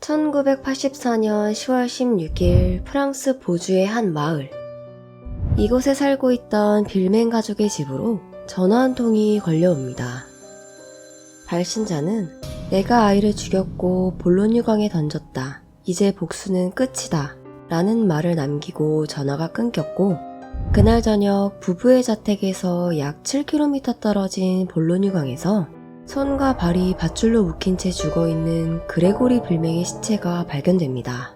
1984년 10월 16일 프랑스 보주의 한 마을. 이곳에 살고 있던 빌맨 가족의 집으로 전화 한 통이 걸려옵니다. 발신자는 내가 아이를 죽였고 볼로뉴강에 던졌다. 이제 복수는 끝이다. 라는 말을 남기고 전화가 끊겼고, 그날 저녁 부부의 자택에서 약 7km 떨어진 볼로뉴강에서 손과 발이 밧줄로 묶인 채 죽어있는 그레고리 빌맹의 시체가 발견됩니다.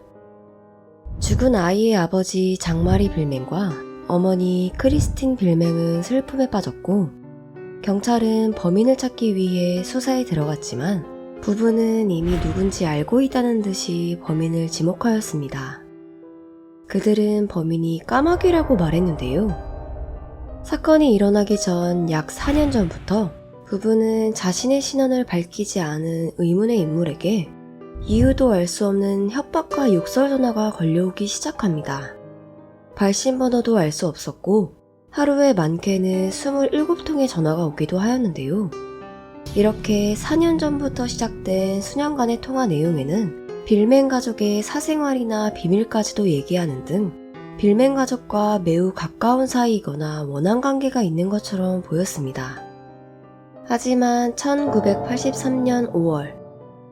죽은 아이의 아버지 장마리 빌맹과 어머니 크리스틴 빌맹은 슬픔에 빠졌고, 경찰은 범인을 찾기 위해 수사에 들어갔지만 부부는 이미 누군지 알고 있다는 듯이 범인을 지목하였습니다. 그들은 범인이 까마귀라고 말했는데요. 사건이 일어나기 전 약 4년 전부터 부부는 자신의 신원을 밝히지 않은 의문의 인물에게 이유도 알 수 없는 협박과 욕설 전화가 걸려오기 시작합니다. 발신번호도 알 수 없었고 하루에 많게는 27통의 전화가 오기도 하였는데요. 이렇게 4년 전부터 시작된 수년간의 통화 내용에는 빌맨 가족의 사생활이나 비밀까지도 얘기하는 등 빌맨 가족과 매우 가까운 사이이거나 원한 관계가 있는 것처럼 보였습니다. 하지만 1983년 5월,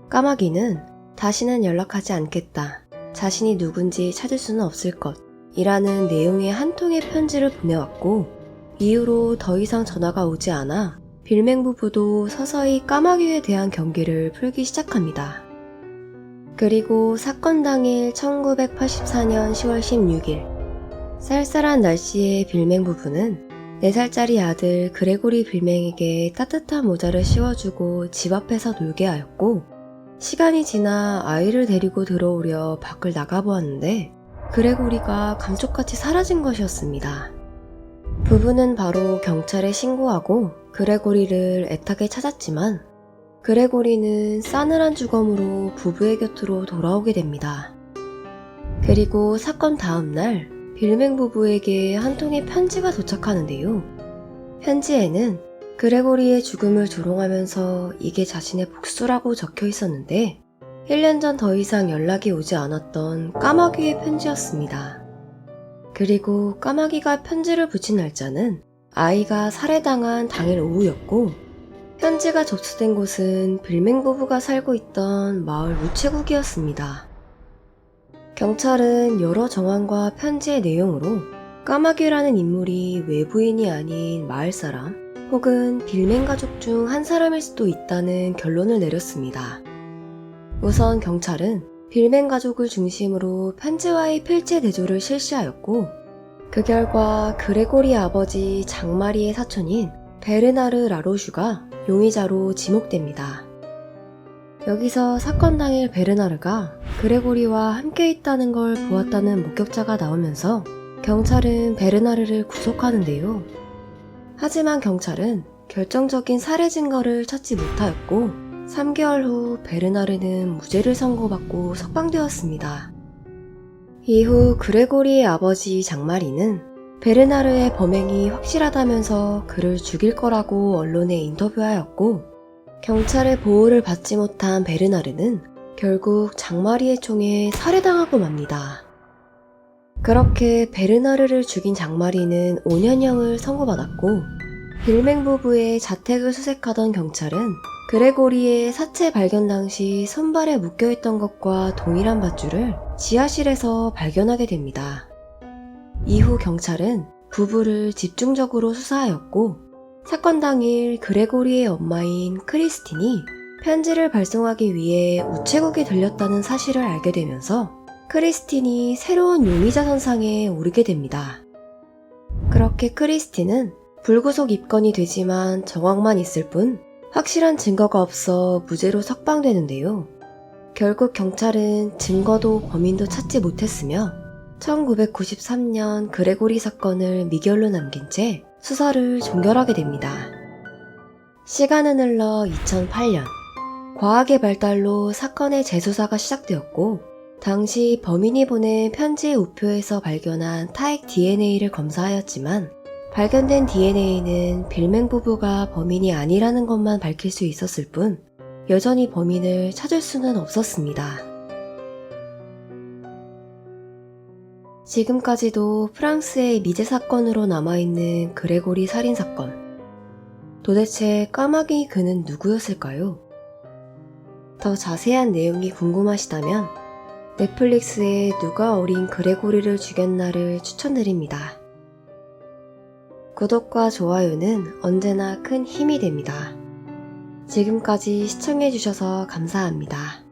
까마귀는 다시는 연락하지 않겠다. 자신이 누군지 찾을 수는 없을 것. 이라는 내용의 한 통의 편지를 보내왔고, 이후로 더 이상 전화가 오지 않아 빌맹 부부도 서서히 까마귀에 대한 경계를 풀기 시작합니다. 그리고 사건 당일 1984년 10월 16일, 쌀쌀한 날씨에 빌맹 부부는 4살짜리 아들 그레고리 빌맹에게 따뜻한 모자를 씌워주고 집 앞에서 놀게 하였고, 시간이 지나 아이를 데리고 들어오려 밖을 나가보았는데 그레고리가 감쪽같이 사라진 것이었습니다. 부부는 바로 경찰에 신고하고 그레고리를 애타게 찾았지만 그레고리는 싸늘한 주검으로 부부의 곁으로 돌아오게 됩니다. 그리고 사건 다음 날 빌맹 부부에게 한 통의 편지가 도착하는데요. 편지에는 그레고리의 죽음을 조롱하면서 이게 자신의 복수라고 적혀 있었는데 1년 전 더 이상 연락이 오지 않았던 까마귀의 편지였습니다. 그리고 까마귀가 편지를 붙인 날짜는 아이가 살해당한 당일 오후였고, 편지가 접수된 곳은 빌맹 부부가 살고 있던 마을 우체국이었습니다. 경찰은 여러 정황과 편지의 내용으로 까마귀라는 인물이 외부인이 아닌 마을 사람 혹은 빌맹 가족 중 한 사람일 수도 있다는 결론을 내렸습니다. 우선 경찰은 빌맨 가족을 중심으로 편지와의 필체 대조를 실시하였고, 그 결과 그레고리 아버지 장마리의 사촌인 베르나르 라로슈가 용의자로 지목됩니다. 여기서 사건 당일 베르나르가 그레고리와 함께 있다는 걸 보았다는 목격자가 나오면서 경찰은 베르나르를 구속하는데요. 하지만 경찰은 결정적인 살해 증거를 찾지 못하였고 3개월 후 베르나르는 무죄를 선고받고 석방되었습니다. 이후 그레고리의 아버지 장마리는 베르나르의 범행이 확실하다면서 그를 죽일 거라고 언론에 인터뷰하였고, 경찰의 보호를 받지 못한 베르나르는 결국 장마리의 총에 살해당하고 맙니다. 그렇게 베르나르를 죽인 장마리는 5년형을 선고받았고, 빌맹 부부의 자택을 수색하던 경찰은 그레고리의 사체 발견 당시 손발에 묶여있던 것과 동일한 밧줄을 지하실에서 발견하게 됩니다. 이후 경찰은 부부를 집중적으로 수사하였고, 사건 당일 그레고리의 엄마인 크리스틴이 편지를 발송하기 위해 우체국에 들렸다는 사실을 알게 되면서 크리스틴이 새로운 용의자 선상에 오르게 됩니다. 그렇게 크리스틴은 불구속 입건이 되지만 정황만 있을 뿐 확실한 증거가 없어 무죄로 석방되는데요. 결국 경찰은 증거도 범인도 찾지 못했으며 1993년 그레고리 사건을 미결로 남긴 채 수사를 종결하게 됩니다. 시간은 흘러 2008년, 과학의 발달로 사건의 재수사가 시작되었고, 당시 범인이 보낸 편지의 우표에서 발견한 타액 DNA를 검사하였지만 발견된 DNA는 빌맹 부부가 범인이 아니라는 것만 밝힐 수 있었을 뿐 여전히 범인을 찾을 수는 없었습니다. 지금까지도 프랑스의 미제 사건으로 남아있는 그레고리 살인사건. 도대체 까마귀 그는 누구였을까요? 더 자세한 내용이 궁금하시다면 넷플릭스의 누가 어린 그레고리를 죽였나를 추천드립니다. 구독과 좋아요는 언제나 큰 힘이 됩니다. 지금까지 시청해주셔서 감사합니다.